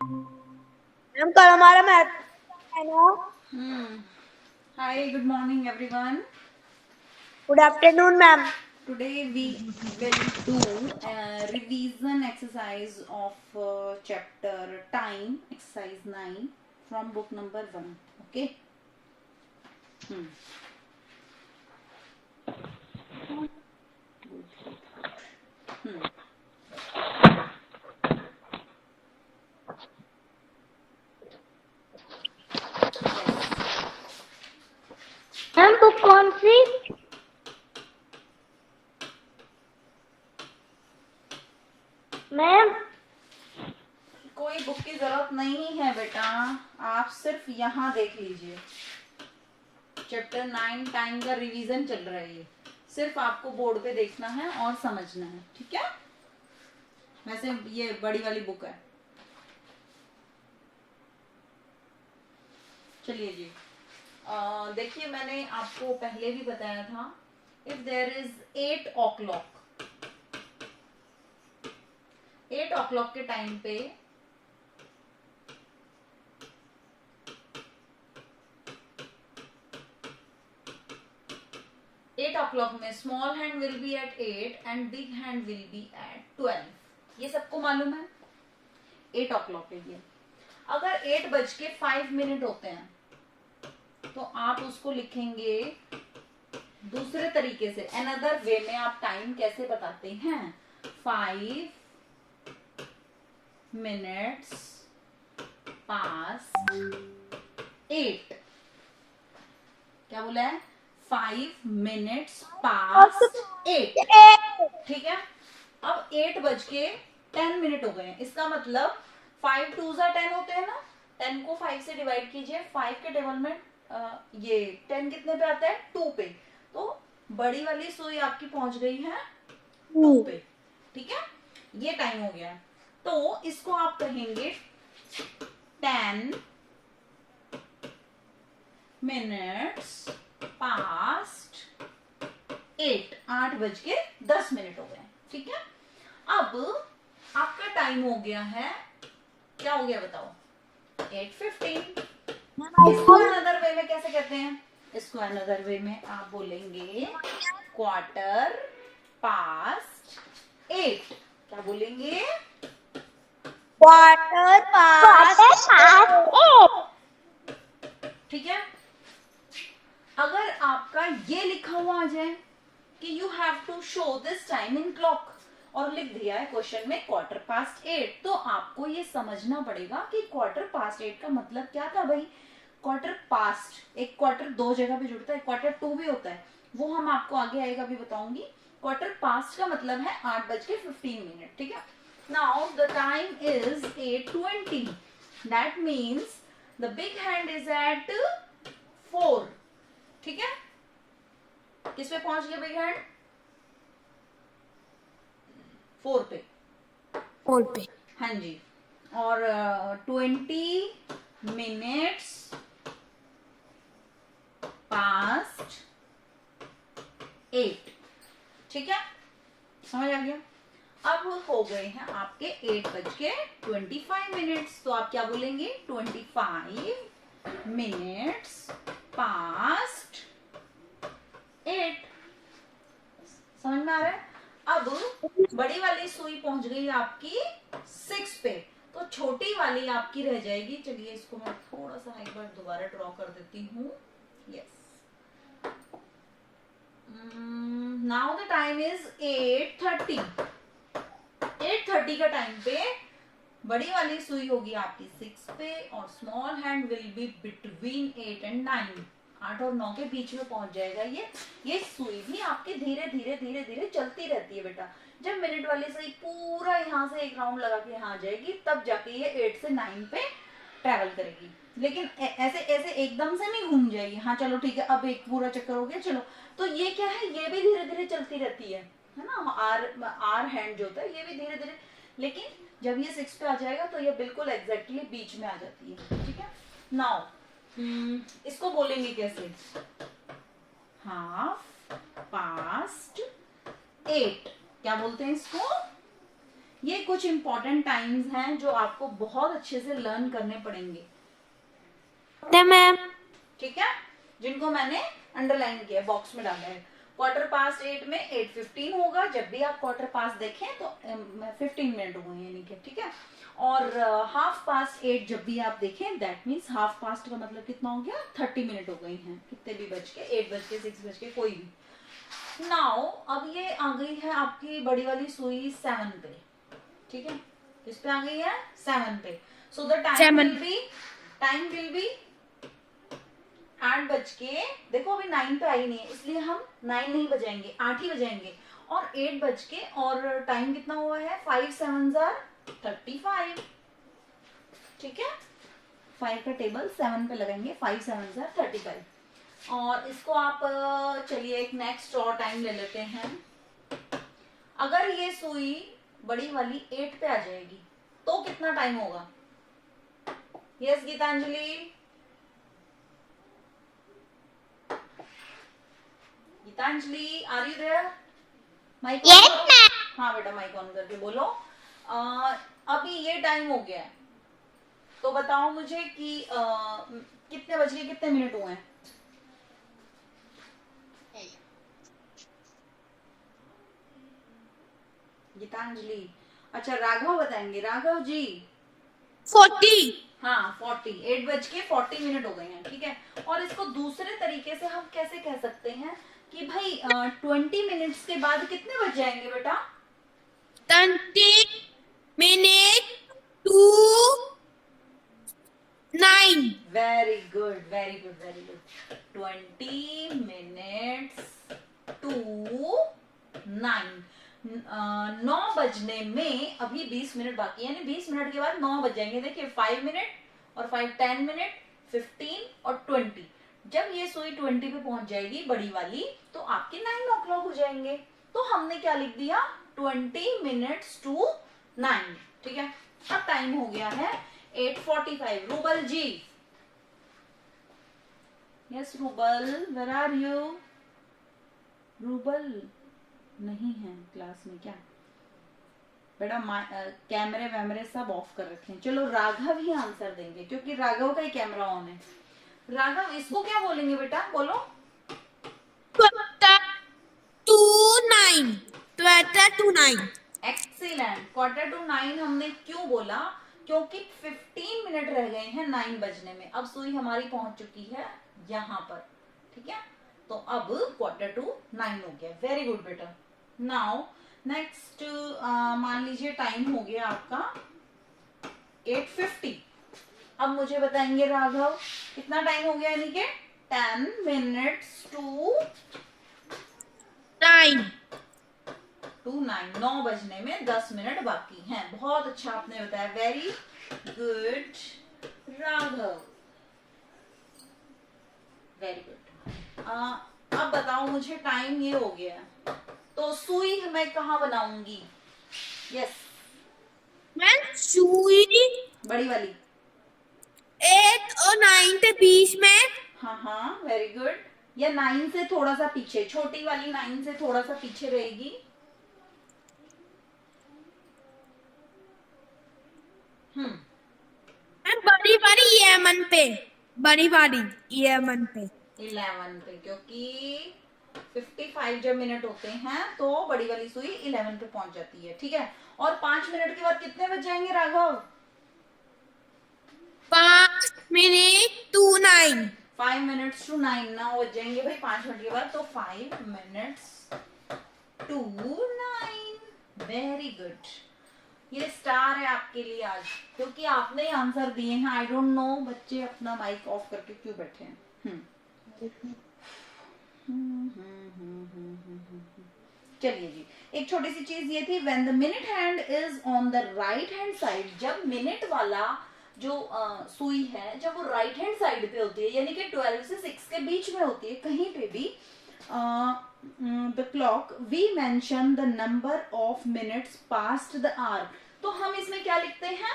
Ma'am कल हमारा math है ना। Hi, good morning everyone. Good afternoon ma'am. Today we will do a revision exercise of chapter time, exercise 9 from book number 1. Okay? Hmm. Hmm. Ma'am book कौन सी? Ma'am कोई book की जरूरत नहीं है बेटा, आप सिर्फ यहाँ देख लीजिए। चैप्टर 9 टाइम का रिवीजन चल रहा है, ये सिर्फ आपको बोर्ड पे देखना है और समझना है, ठीक है? वैसे ये बड़ी वाली बुक है। चलिए जी, देखिए मैंने आपको पहले भी बताया था, if there is 8 o'clock, 8 o'clock के टाइम पे एट ओ क्लॉक में small hand will be at 8 and big hand will be at 12। ये सबको मालूम है 8 o'clock के लिए। अगर 8:05 होते हैं तो आप उसको लिखेंगे दूसरे तरीके से, अनदर वे में। आप टाइम कैसे बताते हैं? 5 minutes past 8। क्या बोला है? 5 minutes past 8। ठीक है, अब 8:10 हो गए हैं। इसका मतलब 5 2 10 होते हैं ना, 10 को 5 से डिवाइड कीजिए, 5 के टेबल में ये 10 कितने पे आता है? 2 पे। तो बड़ी वाली सुई आपकी पहुंच गई है 2 पे, ठीक है? ये टाइम हो गया। तो इसको आप कहेंगे 10 minutes past 8। 8:10 हो गए, ठीक है? अब आपका टाइम हो गया है, क्या हो गया बताओ? 8:15। इसको अनदर वे में कैसे कहते हैं? इसको अनदर वे में आप बोलेंगे क्वार्टर पास्ट 8। क्या बोलेंगे? Quarter past 8। ठीक है, अगर आपका ये लिखा हुआ आ जाए कि you have to show this time in clock और लिख दिया है क्वेश्चन में क्वार्टर पास्ट 8, तो आपको ये समझना पड़ेगा कि क्वार्टर पास्ट 8 का मतलब क्या था भाई। क्वार्टर पास्ट, एक क्वार्टर दो जगह पे जुड़ता है, क्वार्टर 2 भी होता है, वो हम आपको आगे आएगा भी बताऊंगी। क्वार्टर पास्ट का मतलब है 8:15, ठीक है? Now the time is 8:20, that means the big hand is at 4। ठीक है, किस पे पहुंच गया बिग हैंड? 4 पे। 4 पे। हाँ जी, और 20 minutes past 8। ठीक है, समझ आ गया? अब हो गए हैं आपके 8:25। तो आप क्या बोलेंगे? 25 minutes past 8। समझ में आ रहा है? अब बड़ी वाली सुई पहुंच गई आपकी 6 पे, तो छोटी वाली आपकी रह जाएगी। चलिए इसको मैं थोड़ा सा एक बार दोबारा ड्रॉ कर देती हूँ। Yes, now the time is 8:30। 8:30 का टाइम पे बड़ी वाली सुई होगी आपकी 6 पे और small hand will be between 8 and 9। 8 और 9 के बीच में पहुंच जाएगा ये सुई भी आपकी धीरे धीरे धीरे धीरे चलती रहती है बेटा। जब मिनट वाली सुई पूरा यहाँ से एक राउंड लगा के यहाँ आ जाएगी, तब जाके ये 8 से 9 पे ट्रेवल करेगी। लेकिन ऐसे ऐसे एकदम से नहीं घूम जाएगी। हाँ चलो ठीक है, अब एक पूरा चक्कर हो गया, चलो। तो ये क्या है, ये भी धीरे धीरे चलती रहती है ना। आर हैंड जो होता है ये भी धीरे धीरे, लेकिन जब ये 6 पे आ जाएगा तो ये बिल्कुल एग्जैक्टली बीच में आ जाती है। ठीक है, नाउ इसको बोलेंगे कैसे? Half past 8। क्या बोलते हैं इसको? ये कुछ इंपॉर्टेंट टाइम्स हैं जो आपको बहुत अच्छे से लर्न करने पड़ेंगे, मैम। ठीक है, जिनको मैंने अंडरलाइन किया, बॉक्स में डाला है। 8:15 में 8:15 होगा, जब भी आप 8:15 देखें तो 15 मिनट हो गए यानी कि, ठीक है। और 8:30 जब भी आप देखें दैट मीन्स 8:30 का मतलब कितना हो गया, 30 मिनट हो गई हैं, कितने भी बज के, 8 बज के, 6 बज के, कोई भी। नाउ अब ये आ गई है आपकी बड़ी वाली सुई 7 पे, ठीक है, किस पे आ गई है, 7 पे। So the time will be 8 बज के, देखो अभी 9 पे आई नहीं है इसलिए हम 9 नहीं बजाएंगे, 8 ही बजाएंगे। और 8 बज के, और टाइम कितना हुआ है, 5 7 35, ठीक है, 5 का टेबल 7 पे लगाएंगे, 5 7 35। और इसको आप चलिए एक नेक्स्ट और टाइम ले लेते हैं। अगर ये सुई बड़ी वाली 8 पे आ जाएगी तो कितना टाइम होगा, yes Geetanjali, Geetanjali are you there, mic Yes, हाँ बेटा माइक ऑन करके बोलो। अभी ये टाइम हो गया है, तो बताओ मुझे कि कितने बज के कितने मिनट हुए हैं, गीतांजलि, अच्छा राघव बताएंगे, राघव जी। 40। हाँ 40, 8 बज के 40 मिनट हो गए हैं, ठीक है। और इसको दूसरे तरीके से हम कैसे कह सकते हैं कि भाई 20 मिनट्स के बाद कितने बज जाएंगे बेटा, 20 minutes to 9। Very good very good very good, 20 minutes to 9, 9 बजने में अभी 20 मिनट बाकी है, यानी 20 मिनट के बाद 9 बज जाएंगे। देखिए 5 मिनट और 5 10 मिनट, 15 और 20। जब ये सुई 20 पे पहुंच जाएगी बड़ी वाली तो आपके 9 o'clock हो जाएंगे। तो हमने क्या लिख दिया, 20 मिनट्स टू 9, ठीक है। अब टाइम हो गया है 8:45। Rubal ji, yes Rubal, where are you, Rubal नहीं है क्लास में क्या बेटा, कैमरे वैमरे सब ऑफ कर रखे हैं। चलो राघव ही आंसर देंगे क्योंकि राघव का ही कैमरा ऑन है। राघव इसको क्या बोलेंगे बेटा, बोलो। 9। एक्सीलेंट, 8:45 हमने क्यों बोला, क्योंकि 15 मिनट रह गए हैं 9 बजने में। अब सुई हमारी पहुंच चुकी है यहाँ पर, ठीक है। तो अब 8:45 हो गया, वेरी गुड बेटा। नाउ नेक्स्ट मान लीजिए टाइम हो गया आपका 8:50। अब मुझे बताएंगे राघव कितना टाइम हो गया, यानी कि 10 मिनट्स टू 9। 9 बजने में 10 मिनट बाकी हैं। बहुत अच्छा आपने बताया, very good Raghav, very good. अब बताओ मुझे, टाइम ये हो गया तो सुई मैं कहाँ बनाऊंगी, यस मैं सुई बड़ी वाली 8 और 9 के बीच में। हाँ हाँ वेरी गुड, या 9 से थोड़ा सा पीछे, छोटी वाली 9 से थोड़ा सा पीछे रहेगी। बड़ी बड़ी यमन पे, बड़ी बड़ी यमन पे 11 पे, क्योंकि 55 जब मिनट होते हैं तो बड़ी वाली सुई 11 पे पहुंच जाती है, ठीक है। और 5 मिनट के बाद कितने बज जाएंगे Raghav, 5 minute to 9। 5 minutes to 9, 9 बज जाएंगे भाई 5 मिनट के बाद, तो 5 मिनट्स टू 9, वेरी गुड। ये स्टार है आपके लिए आज, क्योंकि आपने ही आंसर दिए हैं। आई डोंट नो बच्चे अपना माइक ऑफ करके क्यों बैठे हैं। चलिए जी, एक छोटी सी चीज ये थी, when the minute hand is on the right hand side, जब मिनट वाला जो सुई है जब वो राइट हैंड साइड पे होती है, यानी कि 12 से 6 के बीच में होती है, कहीं पे भी the clock we mention the number of minutes past the hour, तो हम इसमें क्या लिखते हैं,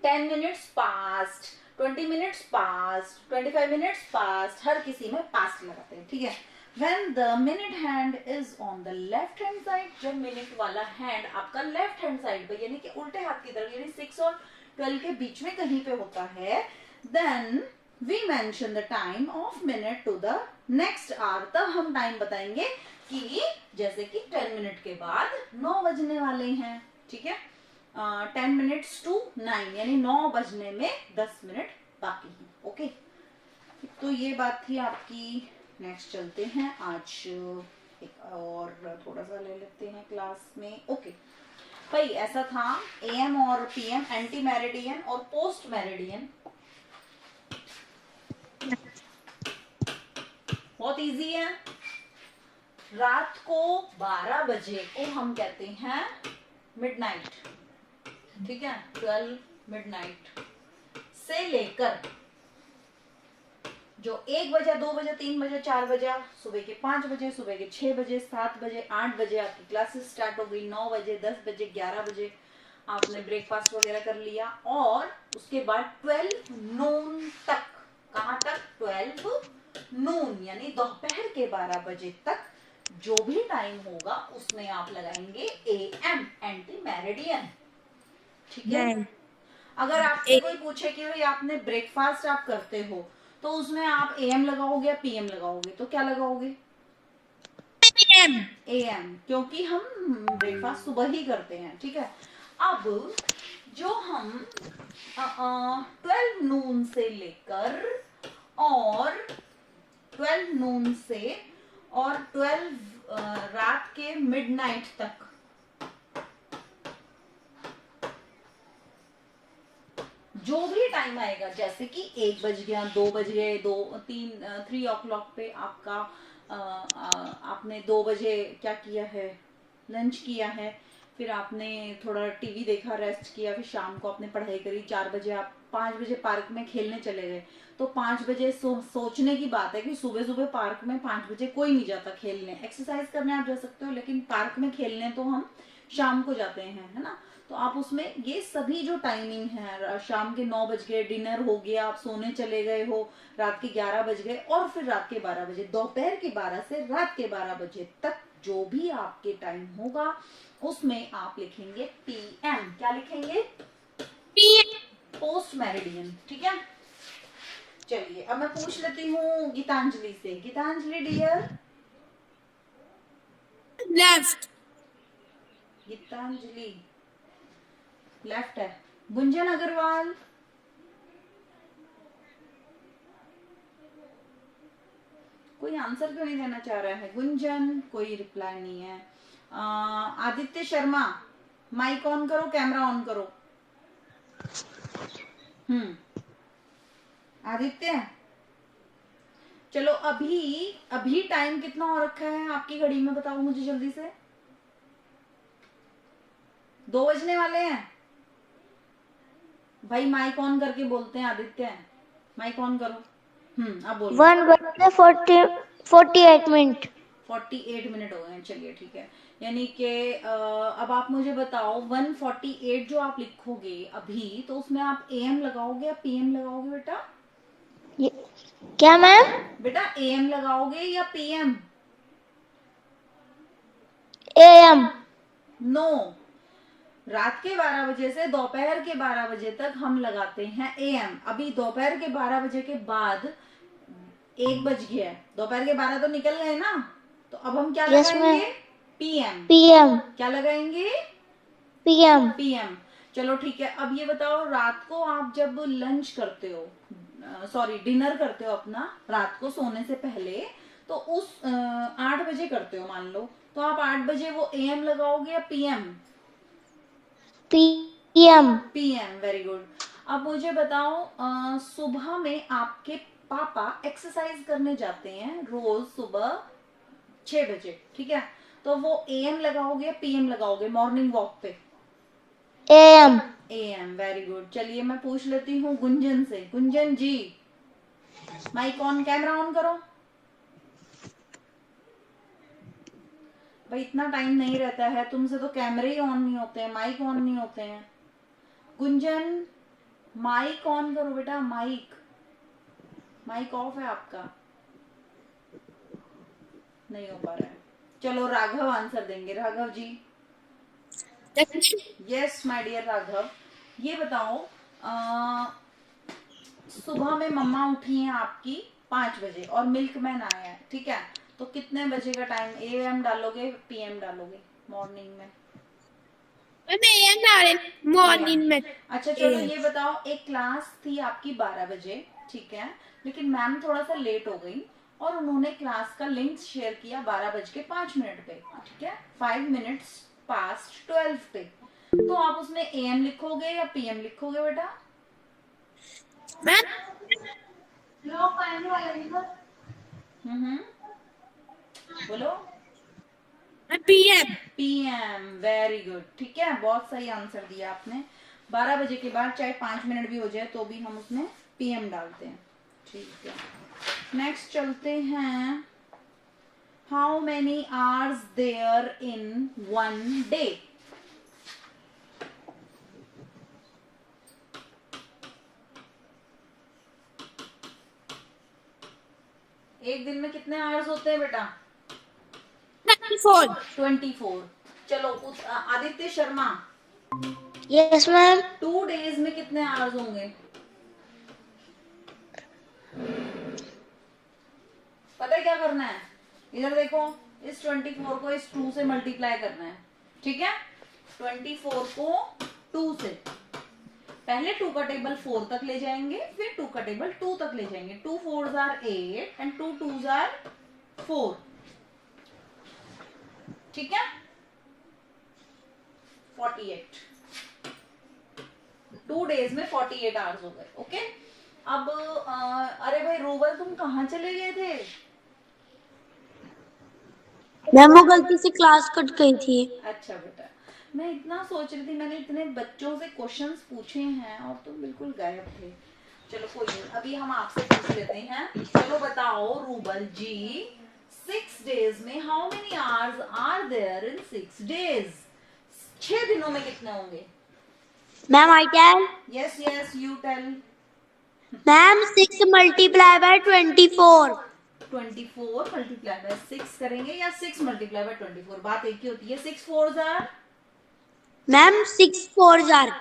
10 minutes past, 20 minutes past, 25 minutes past, हर किसी में पास्ट लगाते हैं, ठीक है। When the minute hand is on the left hand side, जब मिनट वाला हैंड आपका लेफ्ट हैंड साइड पे यानी कि उल्टे हाथ की तरफ यानी 6 और 12 के बीच में कहीं पे होता है, then we mention the time of minute to the next hour. तब हम टाइम बताएंगे कि जैसे कि 10 मिनट के बाद 9 बजने वाले हैं, ठीक है, 10 minutes to 9 यानी 9 बजने में 10 मिनट बाकी हैं. ओके, तो ये बात थी आपकी. नेक्स्ट चलते हैं. आज एक और थोड़ा सा ले लेते हैं क्लास में. ओके भाई, ऐसा था एएम और पीएम, एंटी मेरिडियन और पोस्ट मेरिडियन. बहुत इजी है. रात को 12 बजे को हम कहते हैं मिडनाइट, ठीक है, 12 मिडनाइट से लेकर जो 1 बजे, 2 बजे, 3 बजे, 4 बजे, सुबह के 5 बजे, सुबह के 6 बजे, 7 बजे, 8 बजे आपकी क्लासेस स्टार्ट हो गई. 9 बजे, 10 बजे, 11 बजे आपने ब्रेकफास्ट वगैरह कर लिया. और उसके बाद 12 नून तक. कहाँ तक? 12 नून यानी दोपहर के 12 बजे तक जो भी टाइम होगा उसमें आप लगाएंगे एएम, एंटी मेरिडियन, ठीक है. अगर आपसे कोई पूछे कि भाई आपने ब्रेकफास्ट आप करते हो तो उसमें आप एएम लगाओगे या पीएम लगाओगे, तो क्या लगाओगे? एएम, क्योंकि हम ब्रेकफास्ट सुबह ही करते हैं, ठीक है. अब जो हम 12 नून से लेकर और 12 नून से और 12 रात के मिडनाइट तक जो भी टाइम आएगा, जैसे कि 1 बज गया, 2 बज गए, 3 o'clock पे आपका आपने 2 बजे क्या किया है? लंच किया है. फिर आपने थोड़ा टीवी देखा, रेस्ट किया. फिर शाम को आपने पढ़ाई करी. 4 बजे आप 5 बजे पार्क में खेलने चले गए. तो 5 बजे सोचने की बात है कि सुबह सुबह पार्क में 5 बजे कोई नहीं जाता खेलने. एक्सरसाइज करने आप जा सकते हो, लेकिन पार्क में खेलने तो हम शाम को जाते हैं, है ना. तो आप उसमें ये सभी जो टाइमिंग है, शाम के 9 बज गए, डिनर हो गया, आप सोने चले गए हो, रात के 11 बज गए, और फिर रात के 12 बजे, दोपहर के 12 से रात के 12 बजे तक जो भी आपके टाइम होगा उसमें आप लिखेंगे पीएम. क्या लिखेंगे? पोस्ट मेरिडियन, ठीक है. चलिए अब मैं पूछ लेती हूँ गीतांजलि से. Geetanjali dear. Left. Geetanjali left है. गुंजन अग्रवाल. कोई आंसर क्यों नहीं देना चाह रहा है? गुंजन, कोई रिप्लाई नहीं है. आदित्य शर्मा, माइक ऑन करो, कैमरा ऑन करो. आदित्य, चलो अभी टाइम कितना हो रखा है आपकी घड़ी में, बताओ मुझे जल्दी से. 2 बजने वाले हैं भाई. माइक ऑन करके बोलते हैं. आदित्य, माइक ऑन करो. अब बोलो. 1:48 मिनट. 48 मिनट हो गए. चलिए ठीक है. यानी कि अब आप मुझे बताओ 1:48 जो आप लिखोगे अभी, तो उसमें आप एएम लगाओगे या पीएम लगाओगे बेटा? क्या मैम? बेटा एएम लगाओगे या पीएम? एएम. नो, रात के 12 बजे से दोपहर के 12 बजे तक हम लगाते हैं एएम. अभी दोपहर के 12 बजे के बाद 1 बज गया है, दोपहर के 12 तो निकल गए ना, तो अब हम क्या लगाएंगे? पीएम. पीएम. क्या लगाएंगे? पीएम. पीएम. चलो ठीक है. अब ये बताओ, रात को आप जब लंच करते हो, सॉरी डिनर करते हो अपना रात को सोने से पहले, तो उस 8 बजे करते हो मान लो, तो आप 8 बजे वो एएम लगाओगे या PM? PM. PM. Very good. अब मुझे बताओ, सुबह में आपके पापा एक्सरसाइज करने जाते हैं रोज सुबह 6 बजे, ठीक है, तो वो एएम लगाओगे या पीएम लगाओगे मॉर्निंग वॉक पे? एएम. एएम. Very good. चलिए मैं पूछ लेती हूँ गुंजन से. गुंजन जी, माइक ऑन, कैमरा ऑन करो. भाई इतना टाइम नहीं रहता है, तुमसे तो कैमरे ही ऑन नहीं होते हैं, माइक ऑन नहीं होते हैं. गुंजन, माइक ऑन करो बेटा. माइक ऑफ है आपका. नहीं हो पा रहा है। चलो राघव आंसर देंगे। Raghav ji. Yes my dear Raghav, ये बताओ, सुबह में मम्मा उठी हैं आपकी 5 बजे और मिल्कमैन आया है, ठीक है, तो कितने बजे का टाइम, AM डालोगे PM डालोगे मॉर्निंग में? AM डाले मॉर्निंग में। अच्छा चलो ये बताओ, एक क्लास थी आपकी 12 बजे, ठीक है, लेकिन मैम थोड़ा सा लेट हो गई और उन्होंने क्लास का लिंक शेयर किया 12:05 पे, ठीक है, 5 minutes past 12 पे, तो आप उसमें AM लिखोगे या PM लिखोगे बेटा? मैं हम्म, बोलो। PM। PM, वेरी गुड, ठीक है, बहुत सही आंसर दिया आपने। 12 बजे के बाद चाहे 5 मिनट भी हो जाए तो भी हम उसमें PM डालते हैं, ठीक है। नेक्स्ट चलते हैं, how many hours there in 1 day? एक दिन में कितने आवर्स होते हैं बेटा? 24। 24। चलो Aditya Sharma, Yes, ma'am. 2 days में कितने आवर्स होंगे? पता है क्या करना है? इधर देखो, इस 24 को इस 2 से मल्टीप्लाई करना है, ठीक है, 24 को 2 से, पहले 2 का टेबल 4 तक ले जाएंगे, फिर 2 का टेबल 2 तक ले जाएंगे। 2 4s are 8 and 2 2s are 4, ठीक है, 48। 2 days में 48 आवर्स हो गए, ओके। अब अरे भाई रूबल, तुम कहाँ चले गए थे? मैम वो गलती से क्लास कट गई थी। अच्छा बेटा, मैं इतना सोच रही थी, मैंने इतने बच्चों से क्वेश्चंस पूछे हैं और तुम बिल्कुल गायब थे। चलो कोई नहीं, अभी हम आपसे पूछ लेते हैं। चलो बताओ रूबल जी, 6 days में how many hours are there in 6 days? 6 दिनों में कितने होंगे? Ma'am I tell. Yes yes you tell. Ma'am 6 multiply by 24। 24 multiply by 6 करेंगे या 6 मल्टीप्लाई बाय 24? बात एक ही होती है। 6 4s are, ma'am 6 4s are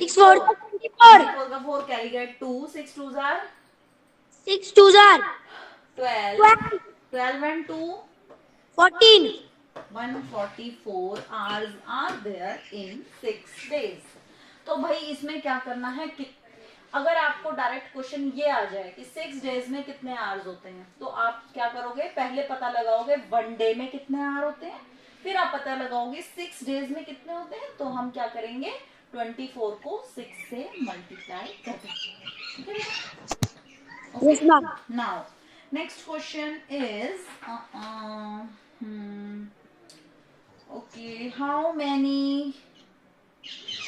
6 4 24। 24 का 4 carry gate 2, 6 2s are 6 2s are 12, 12 and 2 14। 144 hours are there in 6 days। तो भाई इसमें क्या करना है कि अगर आपको डायरेक्ट क्वेश्चन ये आ जाए कि 6 days में कितने आवर्स होते हैं, तो आप क्या करोगे, पहले पता लगाओगे 1 डे में कितने आवर होते हैं, फिर आप पता लगाओगे 6 days में कितने होते हैं, तो हम क्या करेंगे, 24 को 6 से मल्टीप्लाई कर देंगे, ठीक है। Yes ma'am. Now next question is okay, how many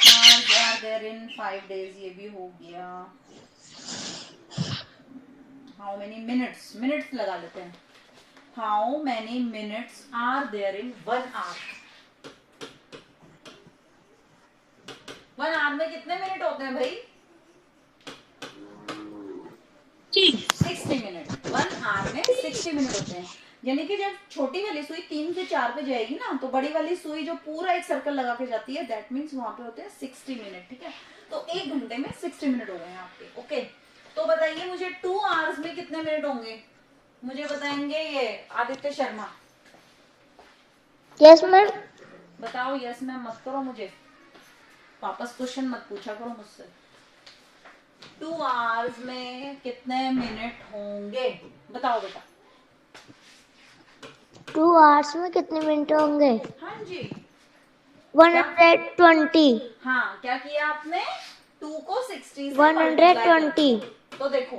hours are there in 5 days? ये भी हो गया। हाउ मेनी मिनट्स, मिनट्स लगा लेते हैं। How many minutes are there in 1 hour? 1 hour में कितने मिनट होते हैं भाई? 60 मिनट। 1 hour में 60 मिनट होते हैं। यानी कि जब छोटी वाली सुई 3 से 4 पे जाएगी ना, तो बड़ी वाली सुई जो पूरा एक सर्कल लगा के जाती है, दैट मीन्स वहां पे होते हैं 60 मिनट, ठीक है। तो 1 घंटे में 60 मिनट हो गए हैं आपके, ओके। तो बताइए मुझे 2 hours में कितने मिनट होंगे? मुझे बताएंगे ये आदित्य शर्मा। Yes ma'am. बताओ यस मैम मत करो, मुझे वापस क्वेश्चन मत पूछा करो मुझसे। 2 hours में कितने मिनट होंगे? बताओ बेटा। 2 hours में कितने मिनट होंगे? हाँ जी, 120। हाँ क्या किया आपने, 2 को 60 से 120। तो देखो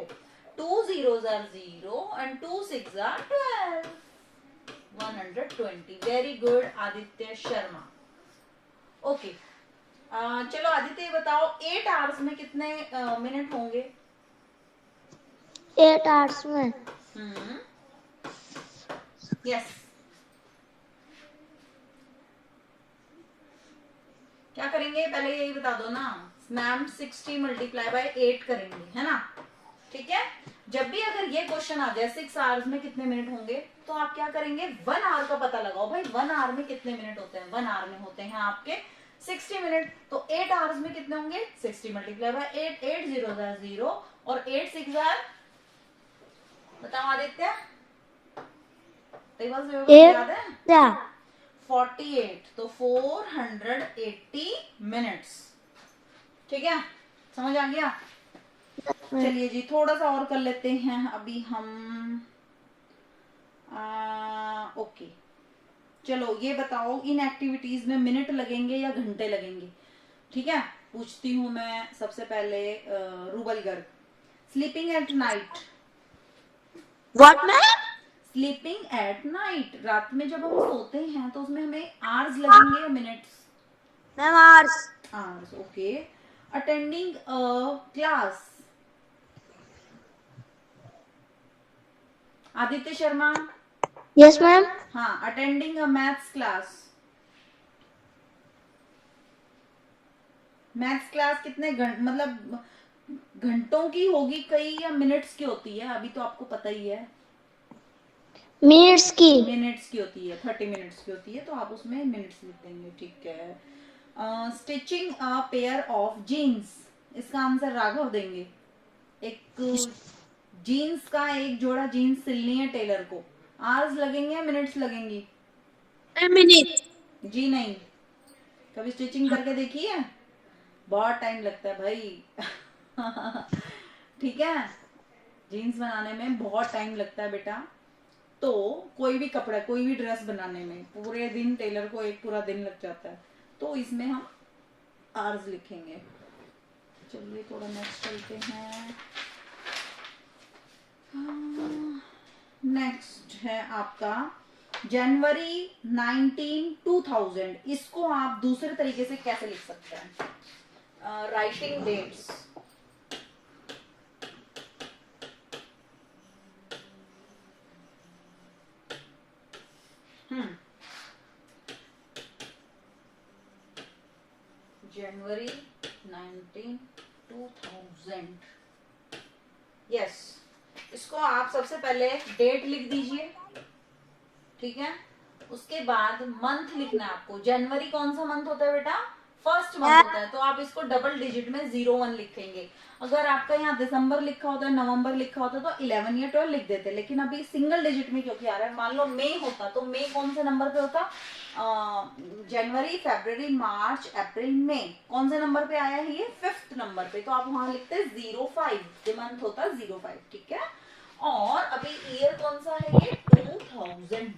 2 zeros are 0 and 2 6s are 12, 120। Very good Aditya Sharma, okay. चलो आदित्य ये बताओ 8 hours में कितने मिनट होंगे? 8 hours में यस क्या करेंगे, पहले यही बता दो ना मैम। 60 मल्टीप्लाई बाय 8 करेंगे, है ना, ठीक है। जब भी अगर ये क्वेश्चन आ जाए 6 आवर्स में कितने मिनट होंगे, तो आप क्या करेंगे, 1 आवर का पता लगाओ भाई, 1 आवर में कितने मिनट होते हैं। 1 आवर में होते हैं आपके 60 मिनट, तो 8 आवर्स में कितने होंगे, 60 मल्टीप्लाई बाय 8, 8 0 0 और 8 6 बताओ आदित्य, टेबल याद है, 48, तो 480 मिनट्स। ठीक है, समझ आ गया। चलिए जी, थोड़ा सा और कर लेते हैं अभी हम। ओके, चलो ये बताओ, इन एक्टिविटीज में मिनट लगेंगे या घंटे लगेंगे। ठीक है, पूछती हूँ मैं सबसे पहले rouble Garg, sleeping at night. What ma'am? Sleeping at night, रात में जब हम सोते हैं तो उसमें हमें आवर्स लगेंगे या minutes? Ma'am hours. Hours, okay. Attending class, Aditya Sharma. Yes ma'am. हाँ, attending a maths class. Maths class कितने मतलब घंटों की होगी कई, या मिनट्स की होती है? अभी तो आपको पता ही है, मिनट्स की। मिनट्स की होती है, 30 मिनट्स की होती है, तो आप उसमें मिनट्स लिख देंगे। ठीक है। Stitching a pair of jeans, इसका आंसर राघव देंगे। एक जीन्स का एक जोड़ा जीन्स सिलनी है टेलर को, आवर्स लगेंगे या मिनट्स लगेंगी? मिनट। जी नहीं, कभी स्टिचिंग करके देखी है? बहुत टाइम लगता है भाई। ठीक है, जीन्स बनाने में बहुत टाइम लगता है बेटा। तो कोई भी कपड़ा, कोई भी ड्रेस बनाने में पूरे दिन, टेलर को एक पूरा दिन लग जाता है, तो इसमें हम आवर्स लिखेंगे। चलिए थोड़ा नेक्स्ट चलते हैं। नेक्स्ट है आपका जनवरी 19 2000, इसको आप दूसरे तरीके से कैसे लिख सकते हैं? राइटिंग डेट्स, जनवरी 19 2000, यस। इसको आप सबसे पहले डेट लिख दीजिए, ठीक है। उसके बाद मंथ लिखना है आपको। जनवरी कौन सा मंथ होता है बेटा? फर्स्ट मंथ होता है, तो आप इसको डबल डिजिट में 01 लिखेंगे। अगर आपका यहाँ दिसंबर लिखा होता है, नवंबर लिखा होता तो 11 या 12 लिख देते, लेकिन अभी सिंगल डिजिट में क्योंकि आ रहा है। मान लो मई होता तो मई कौन से नंबर पे होता? जनवरी, फरवरी, मार्च, अप्रैल, मई कौन से नंबर पे आया है? ये 5th नंबर पे, तो आप वहां लिखते 05, मंथ होता 05, ठीक है। और अभी ईयर कौन सा है? ये 2000।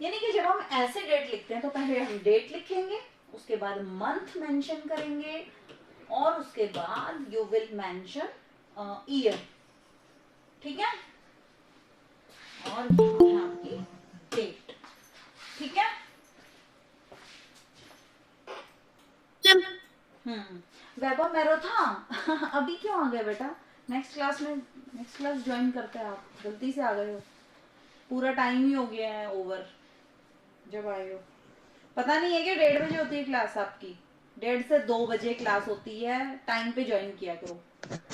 यानी कि जब हम ऐसे डेट लिखते हैं तो पहले हम डेट लिखेंगे, उसके बाद मंथ मेंशन करेंगे, और उसके बाद यू विल मेंशन ईयर, ठीक है। और यहाँ है आपकी डेट, ठीक है। वैभव मैरोथा अभी क्यों आ गए बेटा? नेक्स्ट क्लास ज्वाइन करते हैं आप, गलती से आ गए हो। पूरा टाइम ही हो गया है ओवर जब आए हो। पता नहीं है कि 1:30 बजे होती है क्लास आपकी? 1:30 से 2 बजे क्लास होती है, टाइम पे ज्वाइन किया करो।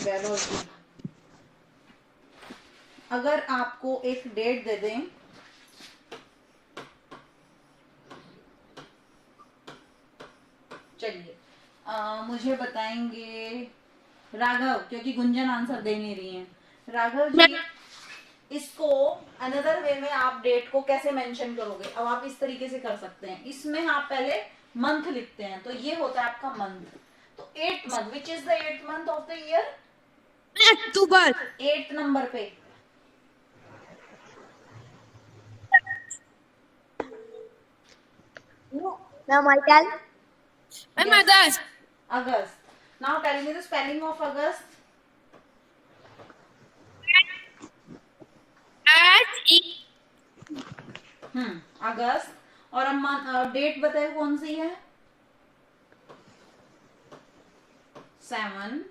वैभव जी, अगर आपको एक डेट दे दें, चलिए मुझे बताएंगे राघव, क्योंकि गुंजन आंसर दे नहीं रही है। राघव जी, इसको अनदर वे में आप डेट को कैसे मेंशन करोगे? अब आप इस तरीके से कर सकते हैं, इसमें आप पहले मंथ लिखते हैं, तो ये होता है आपका मंथ। तो 8th month, which is the 8th month of the year? October. 8th number पे ma'am I tell. Ma'am August. August. Now tell me the spelling of August. August. और अब डेट बताए कौन सी है? 7,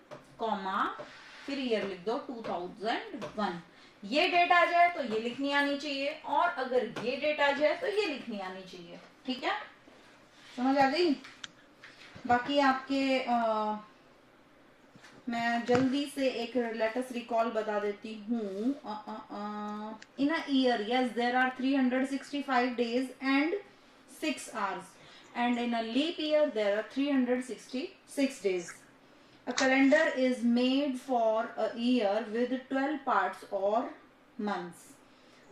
फिर ईयर लिख दो 2001। ये डेट आ जाए तो ये लिखनी आनी चाहिए, और अगर ये डेट आ जाए तो ये लिखनी आनी चाहिए, ठीक है। समझ आ गई? बाकी आपके मैं जल्दी से एक लेटेस्ट रिकॉल बता देती हूँ. In a year, yes, there are 365 days and 6 hours, and in a leap year there are 366 days. A calendar is made for a year with 12 parts or months.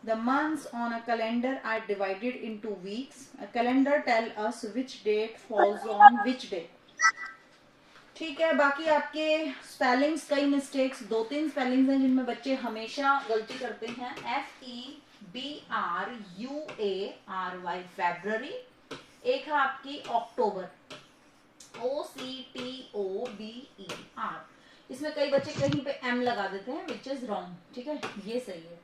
The months on a calendar are divided into weeks. A calendar tell us which date falls on which day. ठीक है. बाकी आपके spellings, कई mistakes, 2-3 spellings हैं जिनमें बच्चे हमेशा गलती करते हैं. FEBRUARY February. एक है आपकी अक्टूबर, OCTOBER. इसमें कई बच्चे कहीं पे M लगा देते हैं, विच इज रॉन्ग. ठीक है, ये सही है.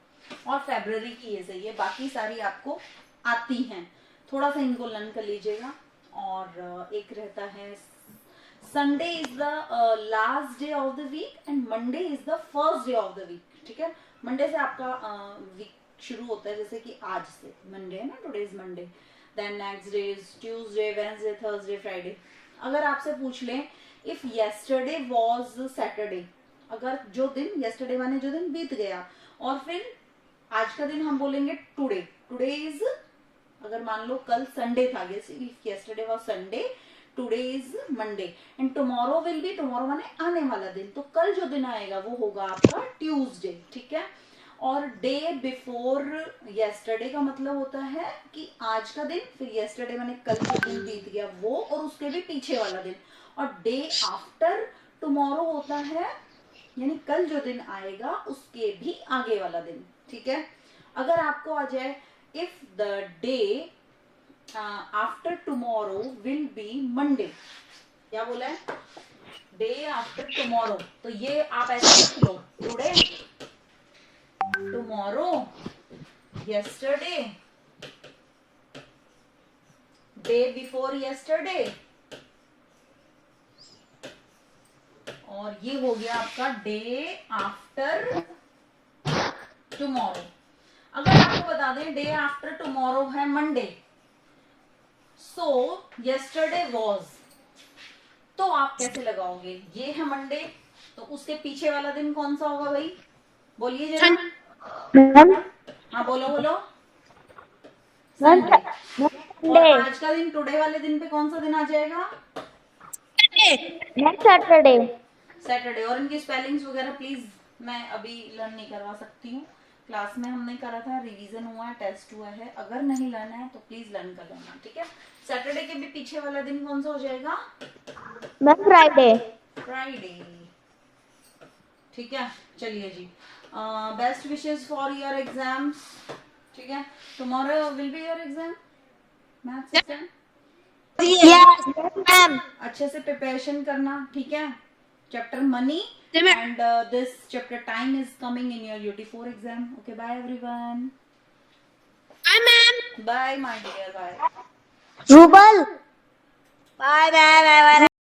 और फेब्रुअरी की ये सही है. बाकी सारी आपको आती हैं. थोड़ा सा इनको लर्न कर लीजिएगा. और एक रहता है Sunday is the last day of the week and Monday is the first day of the week. ठीक है, मंडे से आपका वीक शुरू होता है, जैसे कि आज से मंडे है ना, today is Monday. Then next day is Tuesday, Wednesday, Thursday, Friday. अगर आपसे पूछ लें इफ येस्टरडे वाज सैटरडे, अगर जो दिन येस्टरडे माने जो दिन बीत गया, और फिर आज का दिन हम बोलेंगे टुडे. टुडे इज, अगर मान लो कल संडे था, if yesterday was Sunday, today is Monday, and tomorrow will B, tomorrow माने आने वाला दिन, तो कल जो दिन आएगा वो होगा आपका ट्यूसडे. ठीक है. और डे बिफोर येस्टरडे का मतलब होता है कि आज का दिन, फिर येस्टरडे माने कल जो दिन बीत गया वो, और उसके भी पीछे वाला दिन. और डे आफ्टर टुमारो होता है, यानी कल जो दिन आएगा उसके भी आगे वाला दिन. ठीक है. अगर आपको आ जाए if the day after tomorrow will be Monday, क्या बोला है, डे आफ्टर टुमारो, तो ये आप ऐसे लिख लो, today, tomorrow, yesterday, day before yesterday, और ये हो गया आपका डे आफ्टर टुमारो. अगर आपको बता दें डे आफ्टर टुमारो है मंडे, सो yesterday was, तो आप कैसे लगाओगे? ये है मंडे, तो उसके पीछे वाला दिन कौन सा होगा भाई? बोलिए जरा. हाँ बोलो बोलो. संडे. और आज का दिन, टुडे वाले दिन पे कौन सा दिन आ जाएगा? Next Saturday. सैटरडे. और इनकी स्पेलिंग्स वगैरह प्लीज मैं अभी लर्न नहीं करवा सकती हूँ. क्लास में हमने करा था, रिवीजन हुआ है, टेस्ट हुआ है. अगर नहीं लर्न है तो प्लीज लर्न कर लेना. ठीक है. सैटरडे के भी पीछे वाला दिन कौन सा हो जाएगा? Ma'am Friday. फ्राइडे. ठीक है. चलिए जी. Best wishes for your exams. ठीक है. Tomorrow will be your exam, maths exam. Yes ma'am. अच्छे से प्रिपरेशन करना. ठीक है. Chapter money and this chapter time is coming in your UT4 exam. Okay, bye everyone. Bye, ma'am. Bye my dear. Bye. Rubal. Bye bye bye.